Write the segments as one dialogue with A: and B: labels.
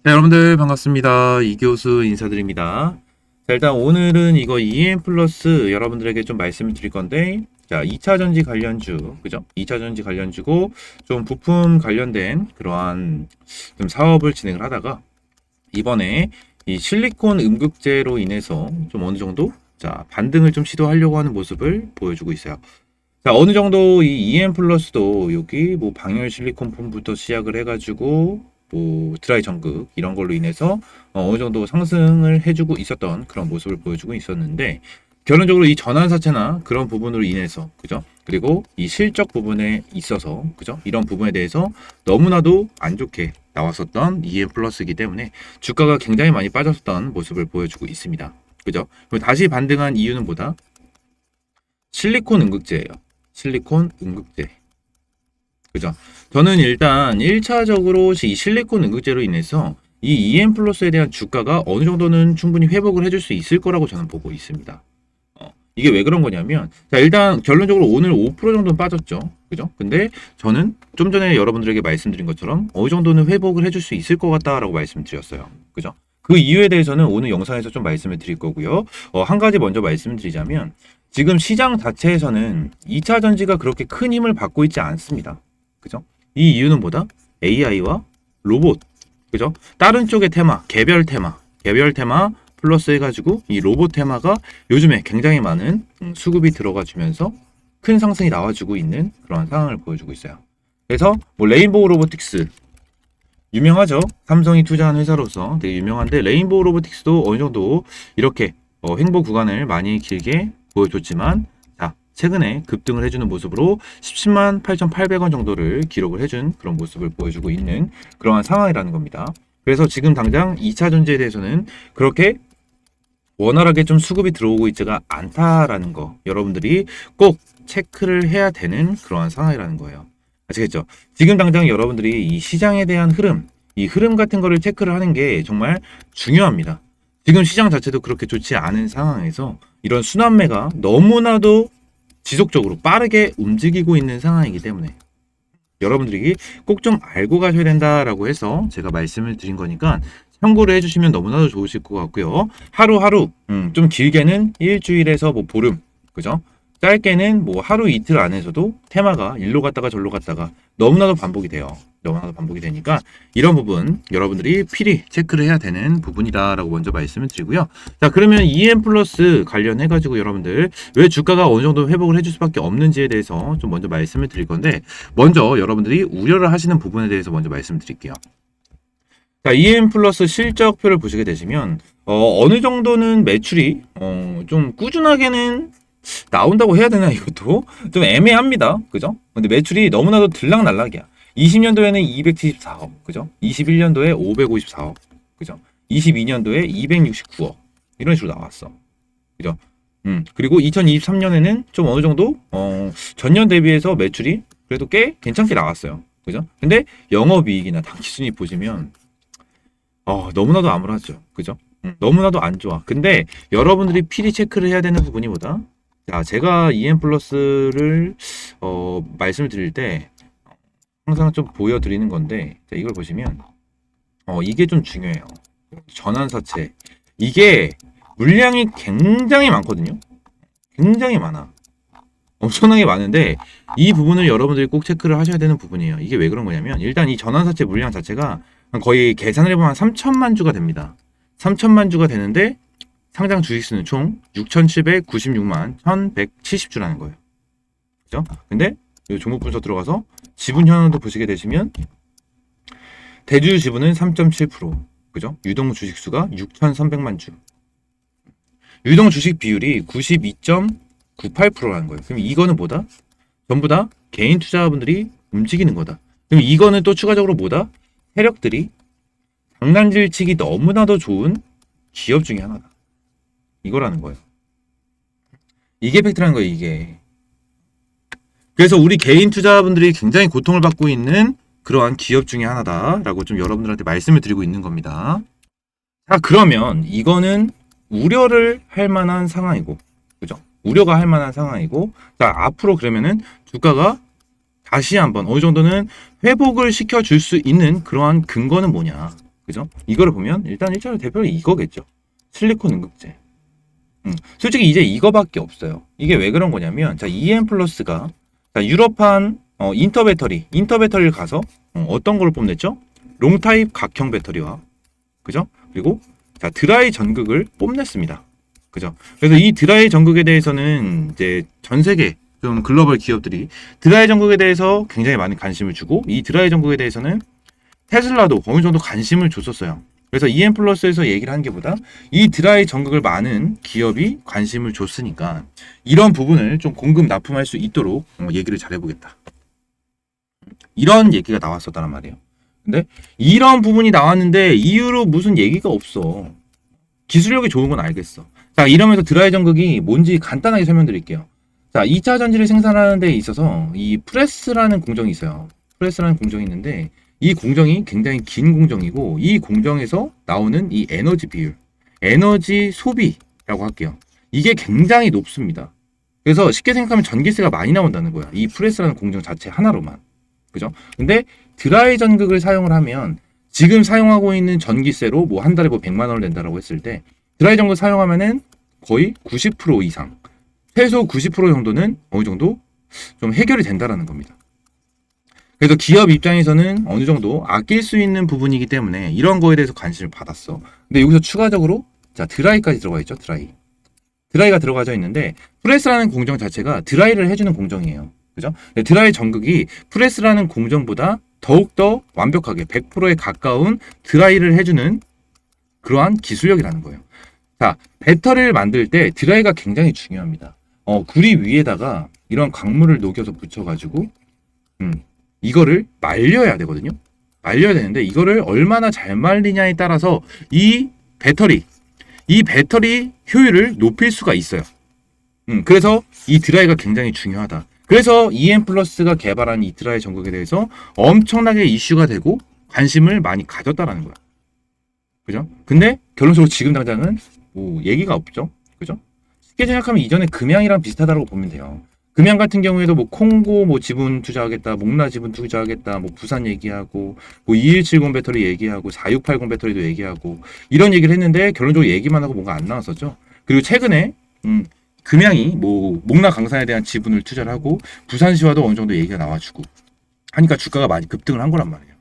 A: 자, 여러분들 반갑습니다. 이교수 인사드립니다. 자, 일단 오늘은 이거 EM 플러스 여러분들에게 좀 말씀을 드릴 건데, 자, 2차 전지 관련주, 그죠? 2차 전지 관련주고, 좀 부품 관련된 그러한 좀 사업을 진행을 하다가, 이번에 이 실리콘 음극재로 인해서 좀 어느 정도, 자, 반등을 좀 시도하려고 하는 모습을 보여주고 있어요. 자, 어느 정도 이 EM 플러스도 여기 뭐 방열 실리콘 폼부터 시작을 해가지고 뭐 드라이 전극 이런 걸로 인해서 어느 정도 상승을 해주고 있었던 그런 모습을 보여주고 있었는데, 결론적으로 이 전환사채나 그런 부분으로 인해서, 그죠? 그리고 이 실적 부분에 있어서, 그죠? 이런 부분에 대해서 너무나도 안 좋게 나왔었던 EM 플러스이기 때문에 주가가 굉장히 많이 빠졌었던 모습을 보여주고 있습니다. 그죠? 그리고 다시 반등한 이유는 뭐다? 실리콘 음극재예요. 실리콘 음극재. 그죠? 저는 일단 1차적으로 이 실리콘 음극재로 인해서 이 EM 플러스에 대한 주가가 어느 정도는 충분히 회복을 해줄 수 있을 거라고 저는 보고 있습니다. 이게 왜 그런 거냐면, 자, 일단 결론적으로 오늘 5% 정도는 빠졌죠. 그죠? 근데 저는 좀 전에 여러분들에게 말씀드린 것처럼 어느 정도는 회복을 해줄 수 있을 것 같다라고 말씀드렸어요. 그죠? 그 이유에 대해서는 오늘 영상에서 좀 말씀을 드릴 거고요. 한 가지 먼저 말씀을 드리자면, 지금 시장 자체에서는 2차 전지가 그렇게 큰 힘을 받고 있지 않습니다. 그죠? 이 이유는 뭐다? AI와 로봇. 그죠? 다른 쪽의 테마, 개별 테마 플러스 해가지고 이 로봇 테마가 요즘에 굉장히 많은 수급이 들어가 주면서 큰 상승이 나와주고 있는 그런 상황을 보여주고 있어요. 그래서 뭐 레인보우 로보틱스 유명하죠. 삼성이 투자한 회사로서 되게 유명한데, 레인보우 로보틱스도 어느 정도 이렇게 횡보 구간을 많이 길게 보여줬지만, 자, 최근에 급등을 해주는 모습으로 17만 8,800원 정도를 기록을 해준 그런 모습을 보여주고 있는 그러한 상황이라는 겁니다. 그래서 지금 당장 2차 전지에 대해서는 그렇게 원활하게 좀 수급이 들어오고 있지가 않다라는 거, 여러분들이 꼭 체크를 해야 되는 그러한 상황이라는 거예요. 아시겠죠? 지금 당장 여러분들이 이 시장에 대한 흐름, 이 흐름 같은 거를 체크를 하는 게 정말 중요합니다. 지금 시장 자체도 그렇게 좋지 않은 상황에서 이런 순환매가 너무나도 지속적으로 빠르게 움직이고 있는 상황이기 때문에 여러분들이 꼭 좀 알고 가셔야 된다라고 해서 제가 말씀을 드린 거니까 참고를 해주시면 너무나도 좋으실 것 같고요. 하루하루, 좀 길게는 일주일에서 뭐 보름, 그죠? 짧게는 뭐 하루 이틀 안에서도 테마가 일로 갔다가 절로 갔다가 너무나도 반복이 돼요. 너무나도 반복이 되니까 이런 부분 여러분들이 필히 체크를 해야 되는 부분이다라고 먼저 말씀을 드리고요. 자, 그러면 EM 플러스 관련해가지고 여러분들 왜 주가가 어느 정도 회복을 해줄 수밖에 없는지에 대해서 좀 먼저 말씀을 드릴 건데, 먼저 여러분들이 우려를 하시는 부분에 대해서 먼저 말씀드릴게요. 자, EM 플러스 실적표를 보시게 되시면 어느 정도는 매출이 좀 꾸준하게는 나온다고 해야 되나, 이것도 좀 애매합니다. 그죠? 근데 매출이 너무나도 들락날락이야. 20년도에는 274억, 그죠? 21년도에 554억, 그죠? 22년도에 269억 이런 식으로 나왔어. 그죠? 그리고 2023년에는 좀 어느 정도 전년 대비해서 매출이 그래도 꽤 괜찮게 나왔어요. 그죠? 근데 영업이익이나 당기순이익 보시면 너무나도 암울하죠. 그죠? 너무나도 안 좋아. 근데 여러분들이 필히 체크를 해야 되는 부분이 뭐다? 자, 제가 EM 플러스를 말씀을 드릴 때 항상 좀 보여드리는 건데, 자, 이걸 보시면 이게 좀 중요해요. 전환사채. 이게 물량이 굉장히 많거든요. 굉장히 많아. 엄청나게 많은데 이 부분을 여러분들이 꼭 체크를 하셔야 되는 부분이에요. 이게 왜 그런 거냐면, 일단 이 전환사채 물량 자체가 거의 계산을 해보면 3천만 주가 됩니다. 3천만 주가 되는데 상장 주식수는 총 6,796만 1,170주라는 거예요. 그죠? 근데 이 종목 분석 들어가서 지분 현황도 보시게 되시면 대주 지분은 3.7%, 그죠? 유동 주식수가 6,300만 주. 유동 주식 비율이 92.98%라는 거예요. 그럼 이거는 뭐다? 전부 다 개인 투자자분들이 움직이는 거다. 그럼 이거는 또 추가적으로 뭐다? 세력들이 장난질 치기 너무나도 좋은 기업 중에 하나다. 이거라는 거예요. 이게 팩트라는 거예요, 이게. 그래서 우리 개인 투자자분들이 굉장히 고통을 받고 있는 그러한 기업 중에 하나다라고 좀 여러분들한테 말씀을 드리고 있는 겁니다. 자, 그러면 이거는 우려를 할 만한 상황이고, 그죠? 우려가 할 만한 상황이고, 자, 앞으로 그러면은 주가가 다시 한번 어느 정도는 회복을 시켜줄 수 있는 그러한 근거는 뭐냐? 그죠? 이거를 보면 일단 1차로 대표는 이거겠죠. 실리콘 응급제. 솔직히 이제 이거밖에 없어요. 이게 왜 그런 거냐면, 자, EM 플러스가 유럽판 인터 배터리를 가서 어떤 걸 뽐냈죠? 롱타입 각형 배터리와, 그죠? 그리고 자, 드라이 전극을 뽐냈습니다. 그죠? 그래서 이 드라이 전극에 대해서는 이제 전 세계 좀 글로벌 기업들이 드라이 전극에 대해서 굉장히 많은 관심을 주고, 이 드라이 전극에 대해서는 테슬라도 어느 정도 관심을 줬었어요. 그래서 EM 플러스에서 얘기를 한 게보다 이 드라이 전극을 많은 기업이 관심을 줬으니까 이런 부분을 좀 공급 납품할 수 있도록 얘기를 잘 해보겠다. 이런 얘기가 나왔었단 말이에요. 근데 이런 부분이 나왔는데 이후로 무슨 얘기가 없어. 기술력이 좋은 건 알겠어. 자, 이러면서 드라이 전극이 뭔지 간단하게 설명드릴게요. 자, 2차 전지를 생산하는 데 있어서 이 프레스라는 공정이 있어요. 프레스라는 공정이 있는데 이 공정이 굉장히 긴 공정이고, 이 공정에서 나오는 이 에너지 비율, 에너지 소비라고 할게요. 이게 굉장히 높습니다. 그래서 쉽게 생각하면 전기세가 많이 나온다는 거야. 이 프레스라는 공정 자체 하나로만. 그죠? 근데 드라이 전극을 사용을 하면 지금 사용하고 있는 전기세로 뭐 한 달에 뭐 100만 원을 낸다라고 했을 때 드라이 전극 사용하면은 거의 90% 이상, 최소 90% 정도는 어느 정도 좀 해결이 된다라는 겁니다. 그래서 기업 입장에서는 어느 정도 아낄 수 있는 부분이기 때문에 이런 거에 대해서 관심을 받았어. 근데 여기서 추가적으로 자, 드라이까지 들어가 있죠. 드라이가 들어가져 있는데 프레스라는 공정 자체가 드라이를 해주는 공정이에요. 그죠? 드라이 전극이 프레스라는 공정보다 더욱더 완벽하게 100%에 가까운 드라이를 해주는 그러한 기술력이라는 거예요. 자, 배터리를 만들 때 드라이가 굉장히 중요합니다. 구리 위에다가 이런 광물을 녹여서 붙여가지고 이거를 말려야 되거든요. 말려야 되는데 이거를 얼마나 잘 말리냐에 따라서 이 배터리 효율을 높일 수가 있어요. 그래서 이 드라이가 굉장히 중요하다. 그래서 EM 플러스가 개발한 이 드라이 전극에 대해서 엄청나게 이슈가 되고 관심을 많이 가졌다라는 거야. 그죠? 근데 결론적으로 지금 당장은 뭐 얘기가 없죠. 그죠? 쉽게 생각하면 이전에 금양이랑 비슷하다고 보면 돼요. 금양 같은 경우에도 뭐 콩고 뭐 지분 투자하겠다, 목라 지분 투자하겠다, 뭐 부산 얘기하고, 뭐 2170 배터리 얘기하고, 4680 배터리도 얘기하고, 이런 얘기를 했는데 결론적으로 얘기만 하고 뭔가 안 나왔었죠. 그리고 최근에 금양이 뭐 목라 강산에 대한 지분을 투자를 하고 부산시와도 어느 정도 얘기가 나와주고 하니까 주가가 많이 급등을 한 거란 말이에요.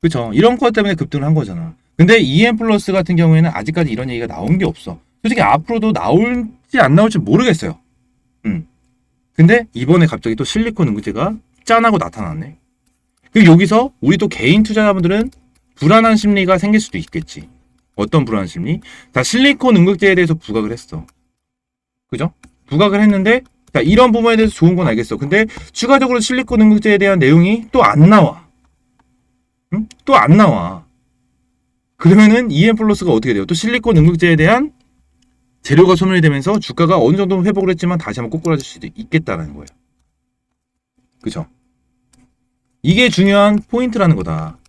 A: 그렇죠? 이런 것 때문에 급등을 한 거잖아. 근데 EM 플러스 같은 경우에는 아직까지 이런 얘기가 나온 게 없어. 솔직히 앞으로도 나올지 안 나올지 모르겠어요. 근데 이번에 갑자기 또 실리콘 응급제가 짠하고 나타났네. 그리고 여기서 우리 또 개인 투자자분들은 불안한 심리가 생길 수도 있겠지. 어떤 불안한 심리? 자, 실리콘 응급제에 대해서 부각을 했어. 그죠? 부각을 했는데, 자, 이런 부분에 대해서 좋은 건 알겠어. 근데 추가적으로 실리콘 응급제에 대한 내용이 또 안 나와. 또 안 나와. 그러면은 EM 플러스가 어떻게 돼요? 또 실리콘 응급제에 대한 재료가 소멸이 되면서 주가가 어느 정도 회복을 했지만 다시 한번 꼬꾸라질 수도 있겠다는 거예요. 그죠? 이게 중요한 포인트라는 거다.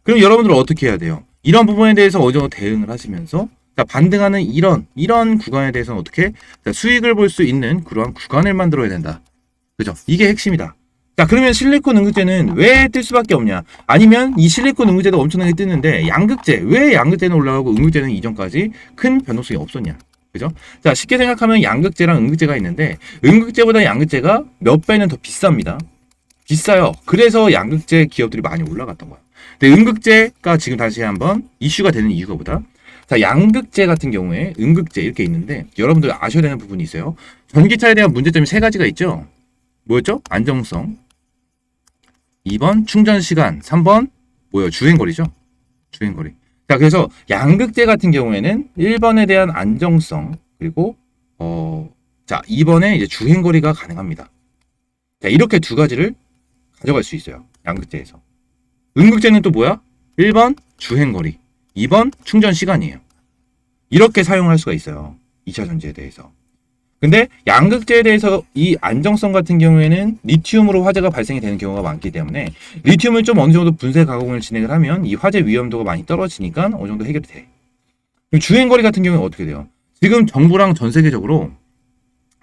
A: 그럼 여러분들은 어떻게 해야 돼요? 이런 부분에 대해서 어느 정도 대응을 하시면서 반등하는 이런 구간에 대해서는 어떻게 수익을 볼 수 있는 그러한 구간을 만들어야 된다. 그죠? 이게 핵심이다. 자, 그러면 실리콘 응급제는 왜 뜰 수밖에 없냐? 아니면 이 실리콘 응급제도 엄청나게 뜨는데 양극재, 왜 양극재는 올라가고 응급제는 이전까지 큰 변동성이 없었냐? 그죠? 자, 쉽게 생각하면 양극재랑 응급제가 있는데 응급제보다 양극재가 몇 배는 더 비쌉니다. 비싸요. 그래서 양극재 기업들이 많이 올라갔던 거야. 근데 응급제가 지금 다시 한번 이슈가 되는 이유가 뭐다? 자, 양극재 같은 경우에 응급제 이렇게 있는데 여러분들 아셔야 되는 부분이 있어요. 전기차에 대한 문제점이 세 가지가 있죠. 뭐였죠? 안정성. 2번 충전 시간. 3번 뭐예요? 주행거리죠. 주행거리. 자, 그래서 양극재 같은 경우에는 1번에 대한 안정성, 그리고 자, 2번에 이제 주행거리가 가능합니다. 자, 이렇게 두 가지를 가져갈 수 있어요. 양극재에서. 응급제는 또 뭐야? 1번 주행거리, 2번 충전 시간이에요. 이렇게 사용할 수가 있어요. 2차 전지에 대해서. 근데 양극재에 대해서 이 안정성 같은 경우에는 리튬으로 화재가 발생이 되는 경우가 많기 때문에 리튬을 좀 어느 정도 분쇄 가공을 진행을 하면 이 화재 위험도가 많이 떨어지니까 어느 정도 해결이 돼. 그럼 주행거리 같은 경우는 어떻게 돼요? 지금 정부랑 전 세계적으로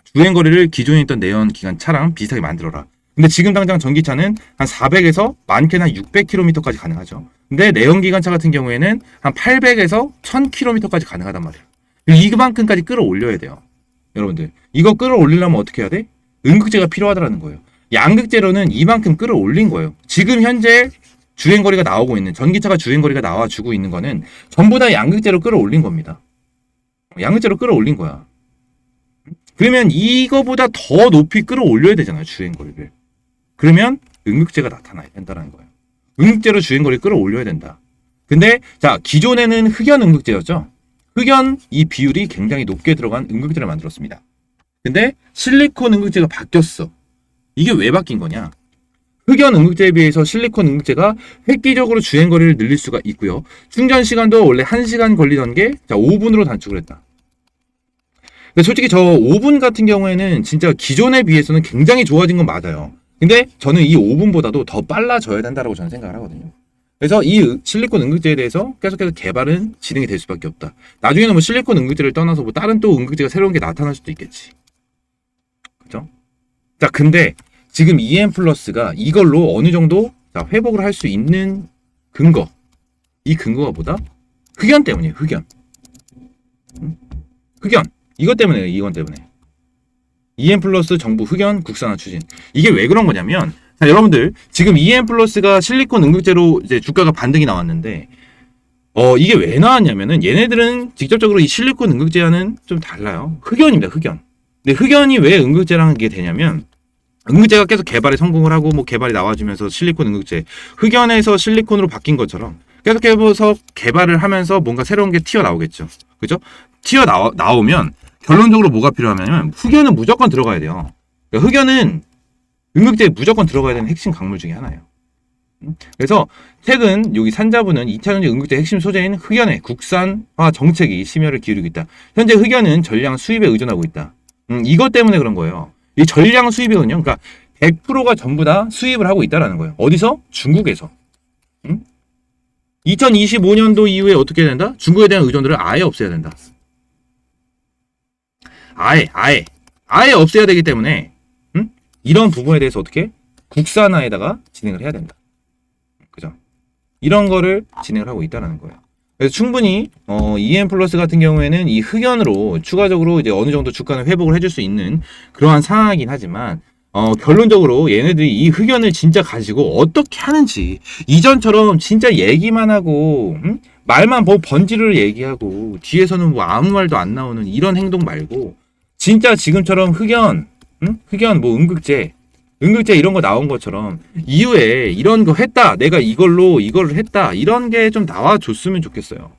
A: 주행거리를 기존에 있던 내연 기관 차랑 비슷하게 만들어라. 근데 지금 당장 전기차는 한 400에서 많게는 한 600km까지 가능하죠. 근데 내연기관차 같은 경우에는 한 800에서 1000km까지 가능하단 말이에요. 이만큼까지 끌어올려야 돼요. 여러분들 이거 끌어올리려면 어떻게 해야 돼? 응급제가 필요하다는 거예요. 양극재로는 이만큼 끌어올린 거예요. 지금 현재 주행거리가 나오고 있는 전기차가 주행거리가 나와주고 있는 거는 전부 다 양극재로 끌어올린 겁니다. 양극재로 끌어올린 거야. 그러면 이거보다 더 높이 끌어올려야 되잖아요. 주행거리를. 그러면 응급제가 나타나야 된다는 거예요. 응급제로 주행거리를 끌어올려야 된다. 근데 자 기존에는 흑연 응급제였죠. 흑연 이 비율이 굉장히 높게 들어간 응급제를 만들었습니다. 근데 실리콘 응급제가 바뀌었어. 이게 왜 바뀐 거냐? 흑연 응급제에 비해서 실리콘 응급제가 획기적으로 주행거리를 늘릴 수가 있고요. 충전 시간도 원래 1시간 걸리던 게 5분으로 단축을 했다. 근데 솔직히 저 5분 같은 경우에는 진짜 기존에 비해서는 굉장히 좋아진 건 맞아요. 근데 저는 이 5분보다도 더 빨라져야 된다고 저는 생각을 하거든요. 그래서 이 실리콘 응급제에 대해서 계속해서 개발은 진행이 될 수밖에 없다. 나중에는 뭐 실리콘 응급제를 떠나서 뭐 다른 또 응급제가 새로운 게 나타날 수도 있겠지. 그죠? 자, 근데 지금 EM 플러스가 이걸로 어느 정도 회복을 할 수 있는 근거. 이 근거가 뭐다? 흑연 때문이에요. 흑연. 흑연. 이것 때문에 이건 때문에. EM 플러스 정부 흑연 국산화 추진. 이게 왜 그런 거냐면 자, 여러분들 지금 EM 플러스가 실리콘 응급제로 이제 주가가 반등이 나왔는데 이게 왜 나왔냐면은 얘네들은 직접적으로 이 실리콘 응급제와는 좀 달라요. 흑연입니다. 흑연. 근데 흑연이 왜 응급제라는 게 되냐면 응급제가 계속 개발에 성공을 하고 뭐 개발이 나와주면서 실리콘 응급제 흑연에서 실리콘으로 바뀐 것처럼 계속해서 개발을 하면서 뭔가 새로운 게 튀어나오겠죠. 그죠? 튀어나오면 결론적으로 뭐가 필요하냐면 흑연은 무조건 들어가야 돼요. 그러니까 흑연은 응급제에 무조건 들어가야 되는 핵심 강물 중에 하나예요. 그래서 최근 여기 산자부는 2차전지 응급제 핵심 소재인 흑연의 국산화 정책이 심혈을 기울이고 있다. 현재 흑연은 전량 수입에 의존하고 있다. 이것 때문에 그런 거예요. 이 전량 수입이거든요. 그러니까 100%가 전부 다 수입을 하고 있다는 거예요. 어디서? 중국에서. 2025년도 이후에 어떻게 해야 된다? 중국에 대한 의존도를 아예 없애야 된다. 아예 없애야 되기 때문에 이런 부분에 대해서 어떻게? 국산화에다가 진행을 해야 된다. 그죠? 이런 거를 진행을 하고 있다는 거예요. 그래서 충분히 EM 플러스 같은 경우에는 이 흑연으로 추가적으로 이제 어느 정도 주가는 회복을 해줄 수 있는 그러한 상황이긴 하지만 결론적으로 얘네들이 이 흑연을 진짜 가지고 어떻게 하는지 이전처럼 진짜 얘기만 하고 말만 뭐 번지르르 얘기하고 뒤에서는 뭐 아무 말도 안 나오는 이런 행동 말고 진짜 지금처럼 흑연 뭐 응급제 이런 거 나온 것처럼 이후에 이런 거 했다. 내가 이거를 했다. 이런 게 좀 나와줬으면 좋겠어요.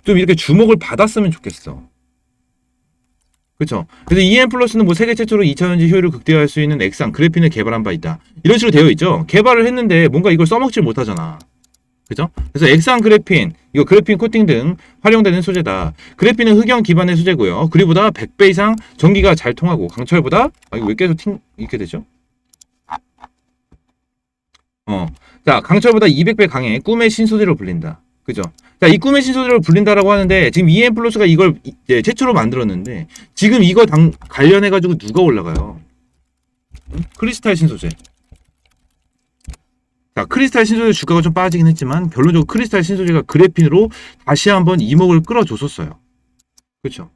A: 좀 이렇게 주목을 받았으면 좋겠어. 그렇죠? 그래서 EM 플러스는 뭐 세계 최초로 2차전지 효율을 극대화할 수 있는 액상 그래핀을 개발한 바 있다. 이런 식으로 되어 있죠. 개발을 했는데 뭔가 이걸 써먹질 못하잖아. 그죠? 그래서 액상 그래핀, 이거 그래핀 코팅 등 활용되는 소재다. 그래핀은 흑연 기반의 소재고요. 그리보다 100배 이상 전기가 잘 통하고 강철보다 이거 왜 계속 이렇게 되죠? 자, 강철보다 200배 강해 꿈의 신소재로 불린다. 그죠? 자, 이 꿈의 신소재로 불린다라고 하는데 지금 EM 플러스가 이걸 이제 최초로 만들었는데 지금 이거 관련해 가지고 누가 올라가요? 크리스탈 신소재. 자, 크리스탈 신소재 주가가 좀 빠지긴 했지만 결론적으로 크리스탈 신소재가 그래핀으로 다시 한번 이목을 끌어줬었어요. 그렇죠?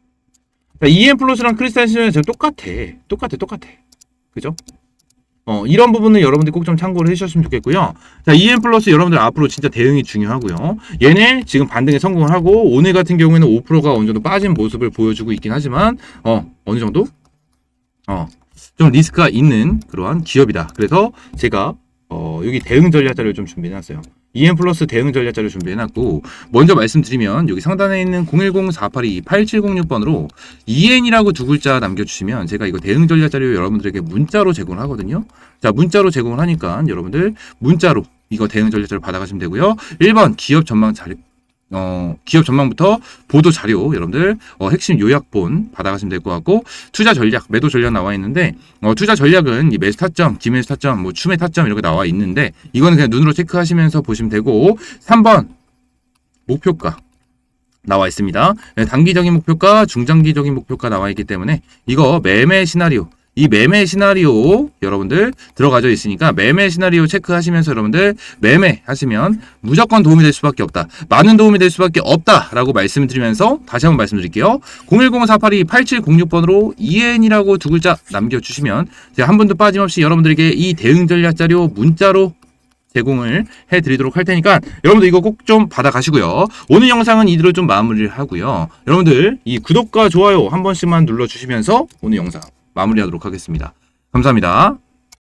A: EM 플러스랑 크리스탈 신소재는 똑같아. 그죠? 이런 부분은 여러분들 꼭 좀 참고를 해주셨으면 좋겠고요. 자, EM 플러스 여러분들 앞으로 진짜 대응이 중요하고요. 얘네 지금 반등에 성공을 하고 오늘 같은 경우에는 5%가 어느 정도 빠진 모습을 보여주고 있긴 하지만 어느 정도 좀 리스크가 있는 그러한 기업이다. 그래서 제가 여기 대응 전략 자료를 좀 준비해놨어요. EM 플러스 대응 전략 자료 준비해놨고 먼저 말씀드리면 여기 상단에 있는 010-482-8706번으로 EN이라고 두 글자 남겨주시면 제가 이거 대응 전략 자료 여러분들에게 문자로 제공을 하거든요. 자, 문자로 제공을 하니까 여러분들 문자로 이거 대응 전략 자료 받아가시면 되고요. 1번 기업 전망 자료 기업 전망부터 보도 자료 여러분들 핵심 요약본 받아가시면 될 것 같고 투자 전략, 매도 전략 나와 있는데 투자 전략은 이 매수 타점, 기매수 타점, 뭐 추매 타점 이렇게 나와 있는데 이거는 그냥 눈으로 체크하시면서 보시면 되고 3번 목표가 나와 있습니다. 단기적인 목표가, 중장기적인 목표가 나와 있기 때문에 이거 매매 시나리오 이 매매 시나리오 여러분들 들어가져 있으니까 매매 시나리오 체크하시면서 여러분들 매매 하시면 무조건 도움이 될 수밖에 없다. 많은 도움이 될 수밖에 없다라고 말씀을 드리면서 다시 한번 말씀드릴게요. 010-482-8706번으로 EN이라고 두 글자 남겨주시면 제가 한 분도 빠짐없이 여러분들에게 이 대응 전략 자료 문자로 제공을 해드리도록 할 테니까 여러분들 이거 꼭 좀 받아가시고요. 오늘 영상은 이대로 좀 마무리를 하고요. 여러분들 이 구독과 좋아요 한 번씩만 눌러주시면서 오늘 영상 마무리하도록 하겠습니다. 감사합니다.